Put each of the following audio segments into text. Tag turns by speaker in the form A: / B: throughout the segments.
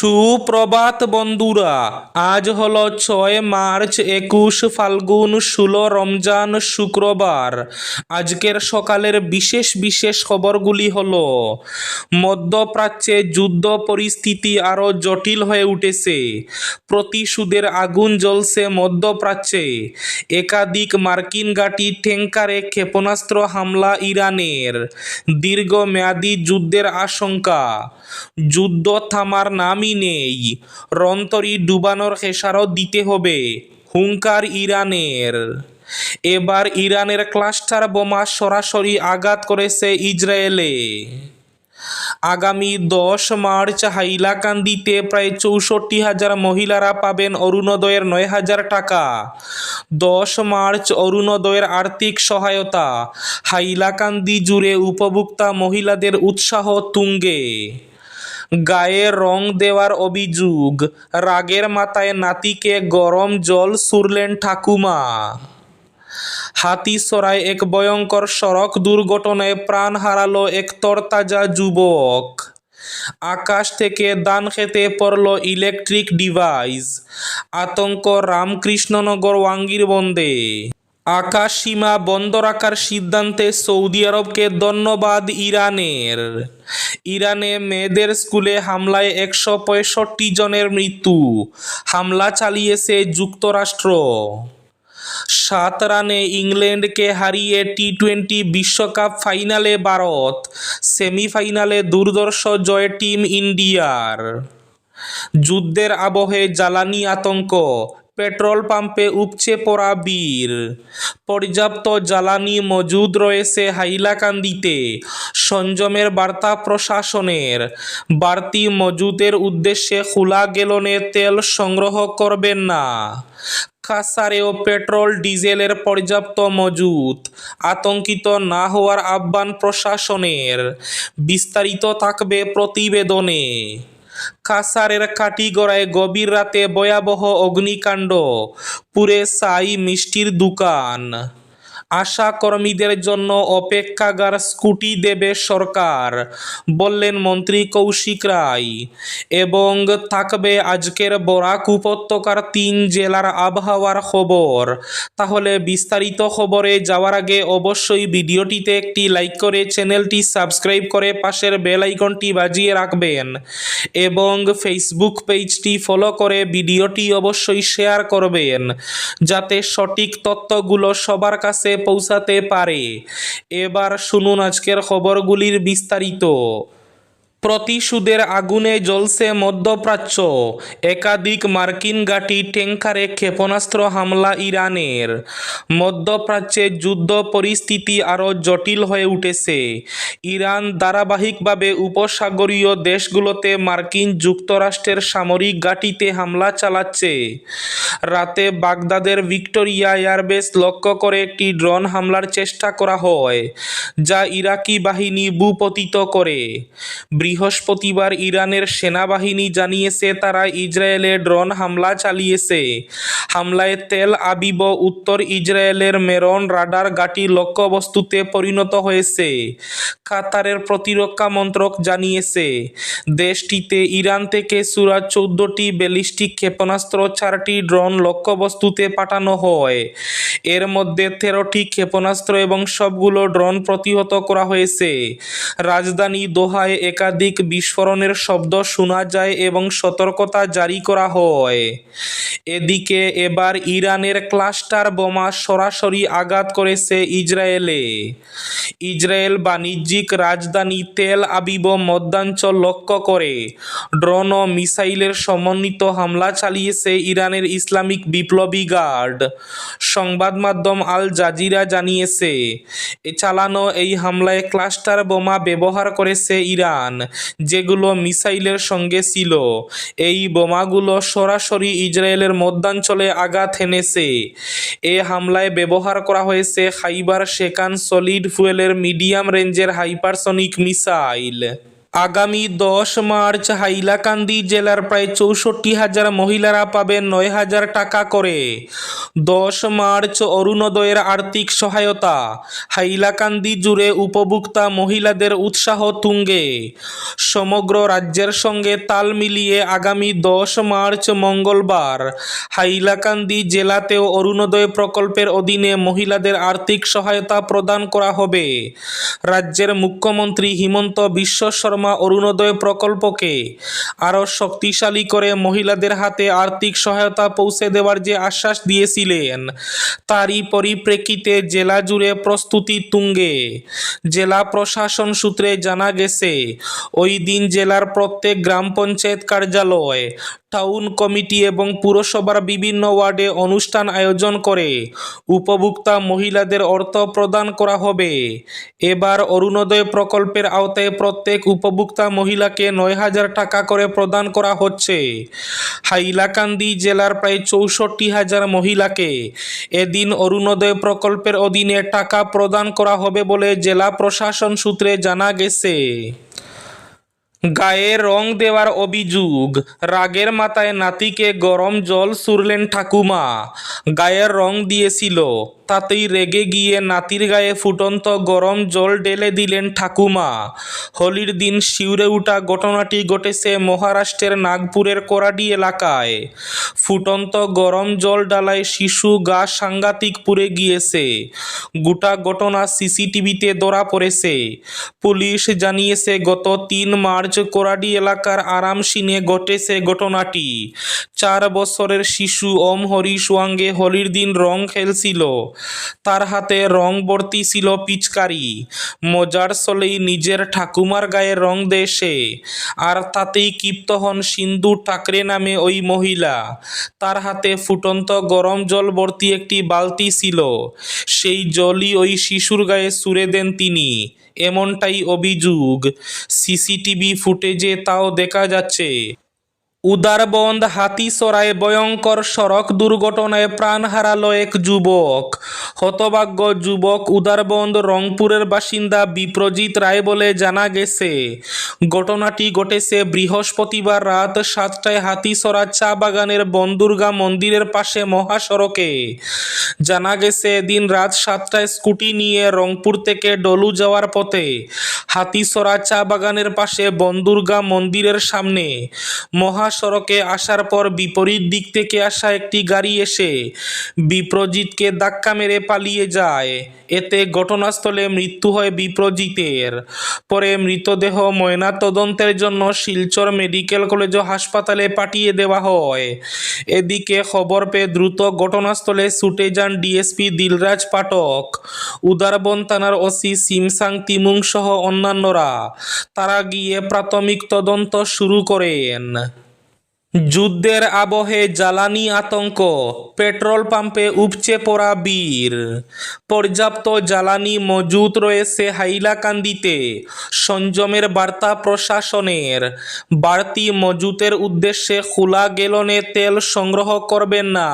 A: সুপ্রভাত বন্ধুরা, আজ হলো 6 মার্চ, 21 ফাল্গুন, 16 রমজান, শুক্রবার। আজকের সকালের বিশেষ বিশেষ খবরগুলি হলো: মধ্যপ্রাচ্যে যুদ্ধ পরিস্থিতি আরও জটিল হয়ে উঠেছে। প্রতিশোধের আগুন জ্বলছে মধ্যপ্রাচ্যে। একাধিক মার্কিন ঘাঁটি ট্যাঙ্কারে ক্ষেপণাস্ত্র হামলা ইরানের। দীর্ঘমেয়াদী যুদ্ধের আশঙ্কা। যুদ্ধ থামার নামই নেই। রণতরী ডুবানোর খেসারত দিতে হবে, হুঙ্কার ইরানের। এবার ইরানের ক্লাস্টার বোমা সরাসরি আঘাত করেছে ইসরায়েলে। আগামী 10 মার্চ হাইলাকান্দিতে প্রায় 64,000 মহিলারা পাবেন অরুণোদয়ের 9,000 টাকা। 10 মার্চ অরুণোদয়ের আর্থিক সহায়তা। হাইলাকান্দি জুড়ে উপভোক্তা মহিলাদের উৎসাহ তুঙ্গে। গায়ে রং দেওয়ার অভিযোগ, রাগের মাথায় নাতিকে গরম জল ছুড়লেন ঠাকুমা। হাতিছড়ায় এক ভয়ঙ্কর সড়ক দুর্ঘটনায় প্রাণ হারালো এক তরতাজা যুবক। আকাশ থেকে ধান খেতে পড়ল ইলেকট্রিক ডিভাইস। আতঙ্ক রামকৃষ্ণনগর ওয়াঙ্গির বন্দে। আকাশ সীমা বন্ধ রাখার সিদ্ধান্তে সৌদি আরবকে ধন্যবাদ ইরানের। ইরানে মেয়েদের স্কুলে হামলায় 165 জনের মৃত্যু। হামলা চালিয়েছে যুক্তরাষ্ট্র। 7 রানে ইংল্যান্ডকে হারিয়ে টি-20 বিশ্বকাপ ফাইনালে ভারত। সেমিফাইনালে দুর্ধর্ষ জয় টিম ইন্ডিয়ার। যুদ্ধের আবহে জ্বালানি আতঙ্ক। পেট্রোল পাম্পে উপচে পড়া ভিড়। পর্যাপ্ত জ্বালানি মজুদ রয়েছে হাইলাকান্দিতে। সংযমের বার্তা প্রশাসনের। বাড়তি মজুদের উদ্দেশ্যে খোলা গ্যালনে তেল সংগ্রহ করবেন না। কাছাড়েও পেট্রোল ডিজেলের পর্যাপ্ত মজুদ। আতঙ্কিত না হওয়ার আহ্বান প্রশাসনের। বিস্তারিত থাকবে প্রতিবেদনে। কাছাড়ের কাটিগড়ায় গভীর রাতে ভয়াবহ অগ্নিকাণ্ড। পুড়ে ছাই মিষ্টির দোকান। আশা কর্মীদের জন্য অপেক্ষাগার স্কুটি দেবে সরকার, বললেন মন্ত্রী কৌশিক রায়। এবং থাকবে আজকের বরাক উপত্যকার 3 জেলার আবহাওয়ার খবর। তাহলে বিস্তারিত খবরে যাওয়ার আগে অবশ্যই ভিডিওটিতে একটি লাইক করে চ্যানেলটি সাবস্ক্রাইব করে পাশের বেল আইকনটি বাজিয়ে রাখবেন এবং ফেসবুক পেজটি ফলো করে ভিডিওটি অবশ্যই শেয়ার করবেন, যাতে সঠিক তথ্যগুলো সবার কাছে পৌঁছাতে পারে। এবার শুনুন আজকের খবরগুলির বিস্তারিত। প্রতিশোধের আগুনে জ্বলছে মধ্যপ্রাচ্য। একাধিক মার্কিন ঘাঁটি ট্যাঙ্কারে ক্ষেপণাস্ত্র হামলা ইরানের। মধ্যপ্রাচ্যে যুদ্ধ পরিস্থিতি আরও জটিল হয়ে উঠেছে। ইরান ধারাবাহিকভাবে উপসাগরীয় দেশগুলোতে মার্কিন যুক্তরাষ্ট্রের সামরিক ঘাঁটিতে হামলা চালাচ্ছে। রাতে বাগদাদের ভিক্টোরিয়া এয়ারবেস লক্ষ্য করে একটি ড্রোন হামলার চেষ্টা করা হয়, যা ইরাকি বাহিনী ভূপতিত করে। বৃহস্পতিবার ইরানের সেনাবাহিনী জানিয়েছে তারা ইসরায়েলে ড্রোন হামলা চালিয়েছে। হামলায় তেল আবিব উত্তর ইসরায়েলের মেরন রাডার ঘাঁটি লক্ষ্যবস্তুতে পরিণত হয়েছে, কাতারের প্রতিরক্ষা মন্ত্রক জানিয়েছে। দেশটিতে ইরান থেকে ছোড়া 14টি ব্যালিস্টিক ক্ষেপণাস্ত্র, 4টি ড্রোন লক্ষ্যবস্তুতে পাঠানো হয়। এর মধ্যে 13টি ক্ষেপণাস্ত্র এবং সবগুলো ড্রোন প্রতিহত করা হয়েছে। রাজধানী দোহায় একাধিক বিস্ফোরণের শব্দ শোনা যায় এবং সতর্কতা জারি করা হয়। এদিকে এবার ইরানের ক্লাস্টার বোমা সরাসরি আঘাত করেছে ইসরায়েলে। ইসরায়েল বাণিজ্যিক রাজধানী তেল আবিব মধ্যাঞ্চল লক্ষ্য করে ড্রোন ও মিসাইলের সমন্বিত হামলা চালিয়েছে ইরানের ইসলামিক বিপ্লবী গার্ড। সংবাদ মাধ্যম আল জাজিরা জানিয়েছে, চালানো এই হামলায় ক্লাস্টার বোমা ব্যবহার করেছে ইরান, যেগুলো মিসাইলের সঙ্গে ছিল। এই বোমাগুলো সরাসরি ইসরায়েলের মধ্যাঞ্চলে আঘাত হেনেছে। এ হামলায় ব্যবহার করা হয়েছে খাইবার শেকান সলিড ফুয়েলের মিডিয়াম রেঞ্জের হাইপারসনিক মিসাইল। আগামী 10 মার্চ হাইলাকান্দি জেলার প্রায় 64,000 মহিলারা পাবেন 9,000 টাকা করে। 10 মার্চ অরুণোদয়ের আর্থিক সহায়তা। হাইলাকান্দি জুড়ে উপভোক্তা মহিলাদের উৎসাহ তুঙ্গে। সমগ্র রাজ্যের সঙ্গে তাল মিলিয়ে আগামী 10 মার্চ মঙ্গলবার হাইলাকান্দি জেলাতেও অরুণোদয় প্রকল্পের অধীনে মহিলাদের আর্থিক সহায়তা প্রদান করা হবে। রাজ্যের মুখ্যমন্ত্রী হিমন্ত বিশ্ব শর্মা অরুণোদয় প্রকল্পকে আরও শক্তিশালী করে মহিলাদের হাতে আর্থিক সহায়তা পৌঁছে দেওয়ার যে আশ্বাস দিয়েছিলেন, তারই পরিপ্রেক্ষিতে জেলা জুড়ে প্রস্তুতি তুঙ্গে। জেলা প্রশাসন সূত্রে জানা গেছে, ওই দিন জেলার প্রত্যেক গ্রাম পঞ্চায়েত কার্যালয়, টাউন কমিটি এবং পুরসভার বিভিন্ন ওয়ার্ডে অনুষ্ঠান আয়োজন করে উপভোক্তা মহিলাদের অর্থ প্রদান করা হবে। এবার অরুণোদয় প্রকল্পের আওতায় প্রত্যেক উপভোক্তা মহিলাকে 9,000 টাকা করে প্রদান করা হচ্ছে। হাইলাকান্দি জেলার প্রায় 64,000 মহিলাকে এদিন অরুণোদয় প্রকল্পের অধীনে টাকা প্রদান করা হবে বলে জেলা প্রশাসন সূত্রে জানা গেছে। গায়ে রং দেওয়ার অভিযোগ, রাগের মাথায় নাতিকে গরম জল ছুড়লেন ঠাকুমা। গায়ে রং দিয়েছিল, তাতেই রেগে গিয়ে নাতির গায়ে ফুটন্ত গরম জল ঢেলে দিলেন ঠাকুমা। হোলির দিন শিউরে ওঠা ঘটনাটি ঘটেছে মহারাষ্ট্রের নাগপুরের কোরাডি এলাকায়। ফুটন্ত গরম জল ডালায় শিশু গা সাংঘাতিক পুড়ে গিয়েছে। গোটা ঘটনা সিসিটিভিতে ধরা পড়েছে। পুলিশ জানিয়েছে, গত 3 মার্চ কোরাডি এলাকার আরামসিনে ঘটেছে ঘটনাটি। 4 বছরের শিশু ওম হরি সোয়াঙ্গে হোলির দিন রং খেলছিল। তার হাতে রং ভর্তি ছিল পিচকারি। মজার ছলেই নিজের ঠাকুমার গায়ে রং দেয় সে, আর তাতেই ক্ষিপ্ত হন সিন্ধু ঠাকরে নামে ওই মহিলা। তার হাতে ফুটন্ত গরম জল ভর্তি একটি বালতি ছিল, সেই জলই ওই শিশুর গায়ে ছুড়ে দেন তিনি, এমনটাই অভিযোগ। সিসিটিভি ফুটেজে তাও দেখা যাচ্ছে। উদারবন্দ হাতিছড়ায় ভয়ঙ্কর সড়ক দুর্ঘটনায় প্রাণ হারালো এক যুবক। হতভাগ্য যুবক উদারবন্দ রংপুরের বাসিন্দা বিপ্রজিৎ রায় বলে জানা গেছে। ঘটনাটি ঘটেছে বৃহস্পতিবার রাত 7টায় হাতিছড়া চা বাগানের বনদুর্গা মন্দিরের পাশে মহাসড়কে। জানা গেছে, এদিন রাত 7টায় স্কুটি নিয়ে রংপুর থেকে ডলু যাওয়ার পথে হাতিছড়া চা বাগানের পাশে বনদুর্গা মন্দিরের সামনে মহাসড়কে আসার পর বিপরীত দিক থেকে আসা একটি গাড়ি এসে বিপ্রজিৎকে ধাক্কা মেরে পালিয়ে যায়। এতে ঘটনাস্থলে মৃত্যু হয় বিপ্রজিতের। পরে মৃতদেহ ময়নাতদন্তের জন্য শিলচর মেডিকেল কলেজ ও হাসপাতালে পাঠিয়ে দেওয়া হয়। এদিকে খবর পেয়ে দ্রুত ঘটনাস্থলে ছুটে যান ডিএসপি দিলরাজ পাঠক, উদারবন থানার ওসি সিমসাং তিমুং সহ অন্যান্যরা। তারা গিয়ে প্রাথমিক তদন্ত শুরু করেন। যুদ্ধের আবহে জ্বালানি আতঙ্ক, পেট্রোল পাম্পে উপচে পড়া ভিড়। পর্যাপ্ত জ্বালানি মজুত রয়েছে হাইলাকান্দিতে, সংযমের বার্তা প্রশাসনের। বাড়তি মজুতের উদ্দেশ্যে খোলা গ্যালনে তেল সংগ্রহ করবেন না।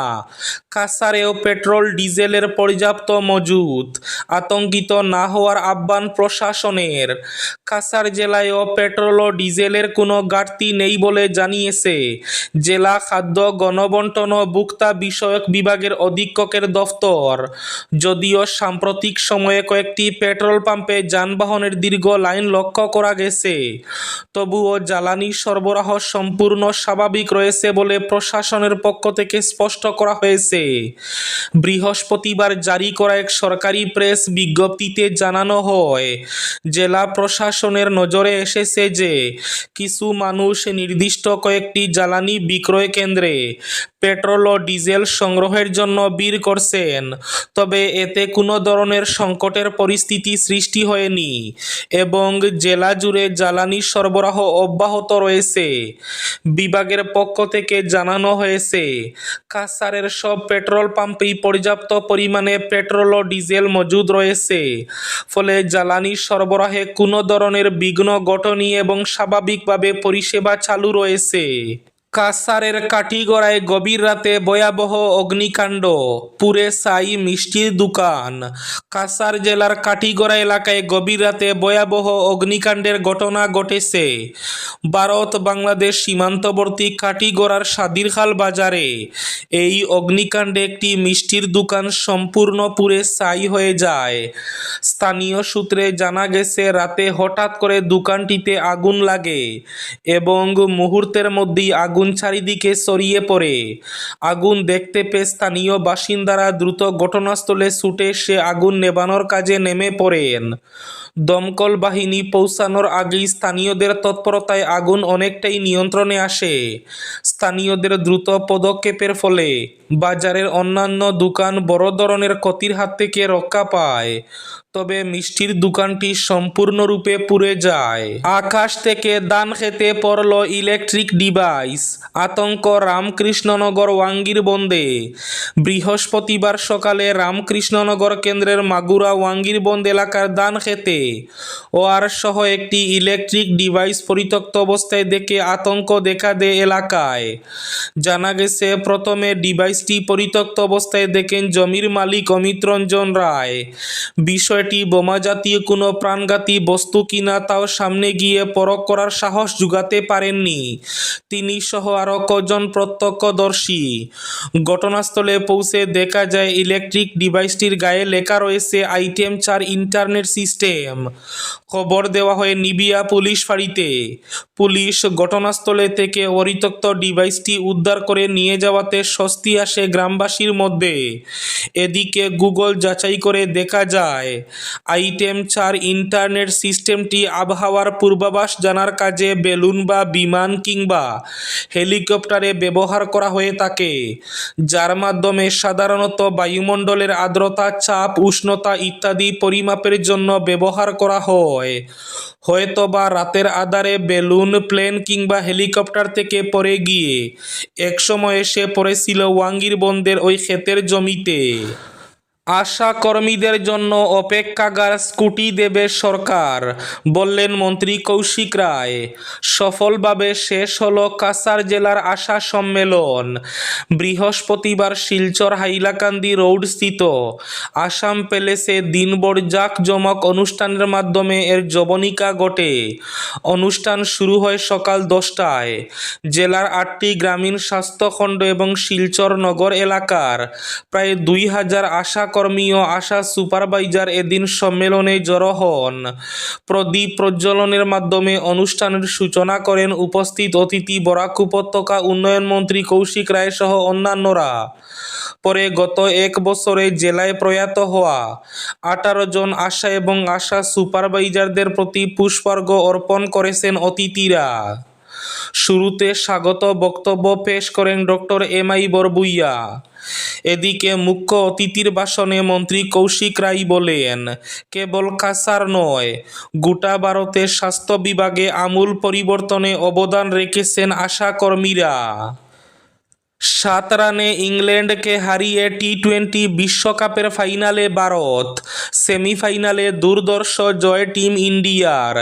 A: কাছাড়েও পেট্রোল ডিজেলের পর্যাপ্ত মজুত, আতঙ্কিত না হওয়ার আহ্বান প্রশাসনের। কাছাড় জেলায়ও পেট্রোল ও ডিজেলের কোনো ঘাটতি নেই বলে জানিয়েছে জেলা খাদ্য গণবণ্টন ও ভোক্তা বিষয়ক বিভাগের অধীক্ষকের দফতর। যদিও সাম্প্রতিক সময়ে কয়েকটি পেট্রোল পাম্পে যানবাহনের দীর্ঘ লাইন লক্ষ্য করা গেছে, তবুও জ্বালানি সরবরাহ সম্পূর্ণ স্বাভাবিক রয়েছে বলে প্রশাসনের পক্ষ থেকে স্পষ্ট করা হয়েছে। বৃহস্পতিবার জারি করা এক সরকারি প্রেস বিজ্ঞপ্তিতে জানানো হয়, জেলা প্রশাসনের নজরে এসেছে যে কিছু মানুষ নির্দিষ্ট কয়েকটি জ্বালানি বিক্রয় কেন্দ্রে পেট্রোল ও ডিজেল সংগ্রহের জন্য ভিড় করছেন। তবে এতে কোনো ধরনের সংকটের পরিস্থিতি সৃষ্টি হয়নি এবং জেলা জুড়ে জ্বালানি সরবরাহ অব্যাহত রয়েছে। বিভাগের পক্ষ থেকে জানানো হয়েছে, কাছাড়ের সব পেট্রোল পাম্পেই পর্যাপ্ত পরিমাণে পেট্রোল ও ডিজেল মজুদ রয়েছে, ফলে জ্বালানি সরবরাহে কোনো ধরনের বিঘ্ন ঘটেনি এবং স্বাভাবিকভাবে পরিষেবা চালু রয়েছে। কাছাড়ের কাঠিগড়ায় গভীর রাতে ভয়াবহ অগ্নিকাণ্ড, পুড়ে ছাই মিষ্টির দোকান। কাছাড় জেলার কাঠিগড়া এলাকায় গভীর রাতে ভয়াবহ অগ্নিকাণ্ডের ঘটনা ঘটেছে। ভারত বাংলাদেশ সীমান্তবর্তী কাঠিগড়ার সাদিরখাল বাজারে এই অগ্নিকাণ্ডে একটি মিষ্টির দোকান সম্পূর্ণ পুড়ে ছাই হয়ে যায়। স্থানীয় সূত্রে জানা গেছে, রাতে হঠাৎ করে দোকানটিতে আগুন লাগে এবং মুহূর্তের মধ্যেই আগুন চারিদিকে ছড়িয়ে পড়ে। আগুন দেখতে পেয়ে স্থানীয় বাসিন্দারা দ্রুত ঘটনাস্থলে ছুটে এসে আগুন নেভানোর কাজে নেমে পড়েন। দমকল বাহিনী পৌঁছানোর আগেই স্থানীয়দের তৎপরতায় আগুন অনেকটাই নিয়ন্ত্রণে আসে। স্থানীয়দের দ্রুত পদক্ষেপের ফলে বাজারের অন্যান্য দোকান বড় ধরনের ক্ষতির হাত থেকে রক্ষা পায়, তবে মিষ্টির দোকানটি সম্পূর্ণরূপে পুড়ে যায়। আকাশ থেকে দান খেতে পড়ল ইলেকট্রিক ডিভাইস, আতঙ্ক রামকৃষ্ণনগর ওয়াঙ্গির বন্দে। বৃহস্পতিবার সকালে রামকৃষ্ণনগর কেন্দ্রের মাগুরা ওয়াঙ্গির বন্দ এলাকার দান খেতে ওয়ার সহ একটি ইলেকট্রিক ডিভাইস পরিত্যক্ত অবস্থায় দেখে আতঙ্ক দেখা দেয় এলাকায়। জানা গেছে, প্রথমে ডিভাইসটি পরিত্যক্ত অবস্থায় দেখেন জমির মালিক অমিত রঞ্জন রায়। বিষয়টি বোমা জাতীয় কোনো প্রাণঘাতী বস্তু কিনা তাও সামনে গিয়ে পরখ করার সাহস জোগাতে পারেননি তিনি সহ আরও কজন প্রত্যক্ষদর্শী। ঘটনাস্থলে পৌঁছে দেখা যায় ইলেকট্রিক ডিভাইসটির গায়ে লেখা রয়েছে আইটেম 4 ইন্টারনেট সিস্টেম। খবর দেওয়া হয় নিবিয়া পুলিশ ফাঁড়িতে। পুলিশ ঘটনাস্থলে থেকে পরিত্যক্ত ডিভাইসটি উদ্ধার করে নিয়ে যাওয়াতে স্বস্তি আসে গ্রামবাসীর মধ্যে। এদিকে গুগল যাচাই করে দেখা যায় আইটেম 4 ইন্টারনেট সিস্টেমটি আবহাওয়ার পূর্বাভাস জানার কাজে বেলুন বা বিমান কিংবা হেলিকপ্টারে ব্যবহার করা হয়ে থাকে, যার মাধ্যমে সাধারণত বায়ুমণ্ডলের আর্দ্রতা, চাপ, উষ্ণতা ইত্যাদি পরিমাপের জন্য ব্যবহার করা হয়। হয়তোবা রাতের আঁধারে বেলুন, প্লেন কিংবা হেলিকপ্টার থেকে পড়ে গিয়ে একসময় এসে পড়েছিল ওয়াঙ্গির বন্দের ওই ক্ষেতের জমিতে। আশা কর্মীদের জন্য অপেক্ষাগার, স্কুটি দেবে সরকার, বললেন মন্ত্রী কৌশিক রায়। সফলভাবে শেষ হলো কাছাড় জেলার আশা সম্মেলন। বৃহস্পতিবার শিলচর হাইলাকান্দি রোড স্থিত আসাম প্যালেসে দিনভর জাঁকজমক অনুষ্ঠানের মাধ্যমে এর যবনিকা ঘটে। অনুষ্ঠান শুরু হয় সকাল 10টায়। জেলার 8টি গ্রামীণ স্বাস্থ্যখণ্ড এবং শিলচর নগর এলাকার প্রায় 2000 আশা কর্মী ও আশা সুপারভাইজার এদিন সম্মেলনে জড়ো হন। প্রদীপ প্রজ্বলনের মাধ্যমে অনুষ্ঠানের সূচনা করেন উপস্থিত অতিথি বরাক উপত্যকা উন্নয়ন মন্ত্রী কৌশিক রায় সহ অন্যান্যরা। পরে গত 1 বছরে জেলায় প্রয়াত হওয়া 18 জন আশা এবং আশা সুপারভাইজারদের প্রতি পুষ্পার্ঘ্য অর্পণ করেছেন অতিথিরা। শুরুতে স্বাগত বক্তব্য পেশ করেন ডক্টর এমআই বরবুইয়া। এদিকে মুখ্য অতিথির ভাষণে মন্ত্রী কৌশিক রায় বলেন, কেবল কাছাড় নয়, গোটা ভারতের স্বাস্থ্য বিভাগে আমূল পরিবর্তনে অবদান রেখেছেন আশা কর্মীরা। 7 রানে ইংল্যান্ডকে হারিয়ে টি-20 বিশ্বকাপের ফাইনালে ভারত, সেমিফাইনালে দুর্ধর্ষ জয় টিম ইন্ডিয়ার।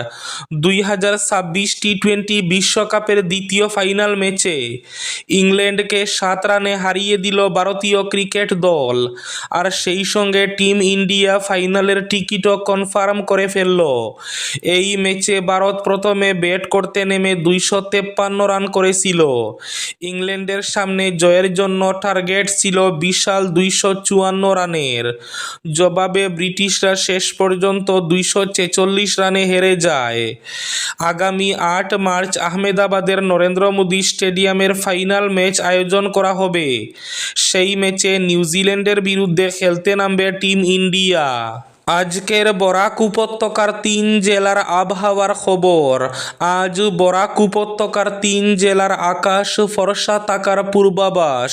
A: 2026 টি-20 বিশ্বকাপের দ্বিতীয় ফাইনাল ম্যাচে ইংল্যান্ডকে 7 রানে হারিয়ে দিল ভারতীয় ক্রিকেট দল, আর সেই সঙ্গে টিম ইন্ডিয়া ফাইনালের টিকিটও কনফার্ম করে ফেলল। এই ম্যাচে ভারত প্রথমে ব্যাট করতে নেমে 253 রান করেছিল। ইংল্যান্ডের সামনে জয়ের জন্য টার্গেট ছিল বিশাল 254 রানের। জবাবে ব্রিটিশরা শেষ পর্যন্ত 246 রানে হেরে যায়। আগামী 8 মার্চ আহমেদাবাদের নরেন্দ্র মোদী স্টেডিয়ামের ফাইনাল ম্যাচ আয়োজন করা হবে। সেই ম্যাচে নিউজিল্যান্ডের বিরুদ্ধে খেলতে নামবে টিম ইন্ডিয়া। আজকের বরাক উপত্যকার 3 জেলার আবহাওয়ার খবর। আজ বরাক উপত্যকার 3 জেলার আকাশ ফরসা থাকার পূর্বাভাস।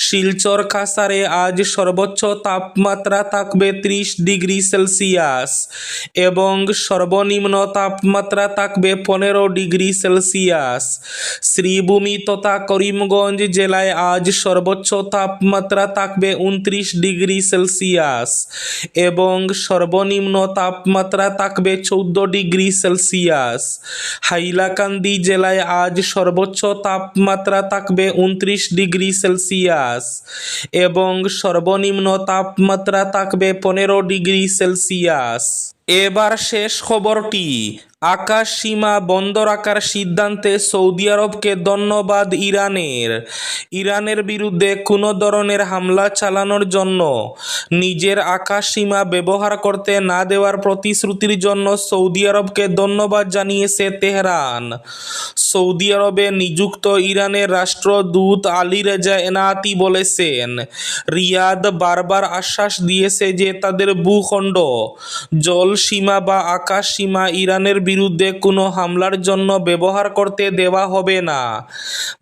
A: শিলচর কাছাড়ে আজ সর্বোচ্চ তাপমাত্রা থাকবে 30 ডিগ্রি সেলসিয়াস এবং সর্বনিম্ন তাপমাত্রা থাকবে 15 ডিগ্রি সেলসিয়াস। শ্রীভূমি তথা করিমগঞ্জ জেলায় আজ সর্বোচ্চ তাপমাত্রা থাকবে 29 ডিগ্রি সেলসিয়াস এবং সর্বনিম্ন তাপমাত্রা থাকবে 14 ডিগ্রি সেলসিয়াস। হাইলাকান্দি জেলায় আজ সর্বোচ্চ তাপমাত্রা থাকবে 29 ডিগ্রি সেলসিয়াস এবং সর্বনিম্ন তাপমাত্রা থাকবে 15 ডিগ্রি সেলসিয়াস। এবার শেষ খবরটি। আকাশ সীমা বন্ধ রাখার সিদ্ধান্তে সৌদি আরবকে ধন্যবাদ ইরানের বিরুদ্ধে কোনো ধরনের হামলা চালানোর জন্য নিজের আকাশ সীমা ব্যবহার করতে না দেওয়ার প্রতিশ্রুতির জন্য সৌদি আরবকে ধন্যবাদ জানিয়েছে তেহরান। সৌদি আরবে নিযুক্ত ইরানের রাষ্ট্রদূত আলী রেজা এনায়াতি বলেছেন, রিয়াদ বারবার আশ্বাস দিয়েছে যে তাদের ভূখণ্ড, জল সীমা বা আকাশ সীমা ইরানের বিরুদ্ধে কোনো হামলার জন্য ব্যবহার করতে দেওয়া হবে না।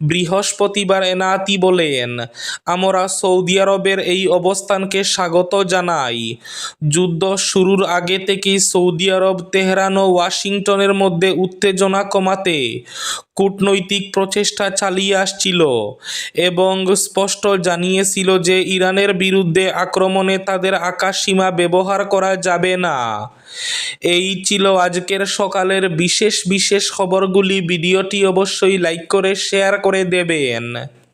A: বৃহস্পতিবার এনায়াতি বলেন, আমরা সৌদি আরবের এই অবস্থানকে স্বাগত জানাই। যুদ্ধ শুরুর আগে থেকেই সৌদি আরব তেহরান ও ওয়াশিংটনের মধ্যে উত্তেজনা কমাতে কূটনৈতিক প্রচেষ্টা চালিয়ে আসছিল এবং স্পষ্ট জানিয়েছিল যে ইরানের বিরুদ্ধে আক্রমণে তাদের আকাশ সীমা ব্যবহার করা যাবে না। এই ছিল আজকের সকালের বিশেষ খবরগুলি। ভিডিওটি অবশ্যই লাইক করে শেয়ার করে দেবেন।